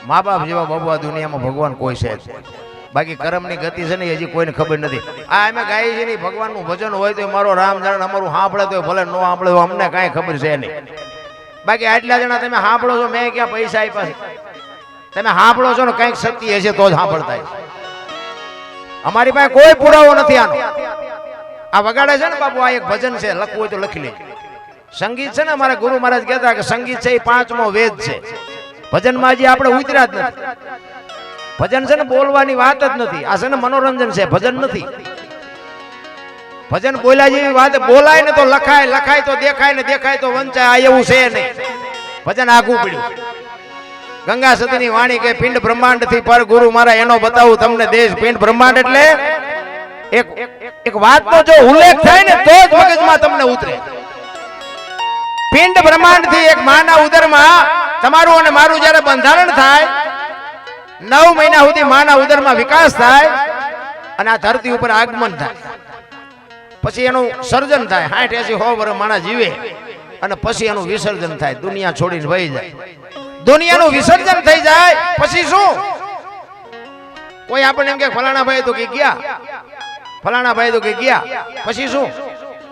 મા બાપ જેવા બાબુ આ દુનિયામાં ભગવાન કોઈ છે જ. બાકી કર્મની ગતિ છે ને હજી કોઈને ખબર નથી. આ અમે ગાઈએ છીએ નહીં, ભગવાનનું ભજન હોય તો મારો રામ જાણ અમારું સાંભળે તો ભલે ન સાંભળે તો અમને કાંઈ ખબર છે નહીં. બાકી આટલા જણા તમે સાંભળો છો, મેં ક્યાં પૈસા આપ્યા છે? તમે સાંભળો છો ને કંઈક શક્તિ હશે તો જ સાંભળતા હશે. અમારી પાસે કોઈ પુરાવો નથી આનો. આ વગાડે છે ને બાપુ, આ એક ભજન છે, લખવું હોય તો લખી લેજો. સંગીત છે ને, અમારા ગુરુ મહારાજ કહેતા કે સંગીત છે એ 5મો વેદ છે. ભજનમાં હજી આપણે ઉતર્યા જ નથી. ભજન છે ને બોલવાની વાત જ નથી, આ છે ને મનોરંજન છે, ભજન નથી. ભજન બોલ્યા જેવી વાત, બોલાય ને તો લખાય, લખાય તો દેખાય ને દેખાય તો વંચાય, આ એવું છે નહીં. ભજન આઘું પડ્યું. ગંગા સતીની વાણી કે પિંડ બ્રહ્માંડ થી પર ગુરુ મારા એનો બતાવું તમને દેશ. પિંડ બ્રહ્માંડ એટલે એક વાતનો જો ઉલ્લેખ થાય ને તો જ મગજમાં તમને ઉતરે. પિંડ બ્રહ્માંડ થી એક માના ઉદરમાં તમારું અને મારું જ્યારે બંધારણ થાય, 9 મહિના સુધી માના ઉદરમાં વિકાસ થાય અને આ ધરતી ઉપર આગમન થાય, પછી એનું સર્જન થાય, 60-80 વર્ષ માણા જીવે અને પછી એનું વિસર્જન થાય, દુનિયા છોડીને વહી જાય. દુનિયાનું વિસર્જન થઈ જાય પછી શું? કોઈ આપણે એમ કે ફલાણા ભાઈ તો કે ગયા, ફલાણા ભાઈ તો કે ગયા, પછી શું?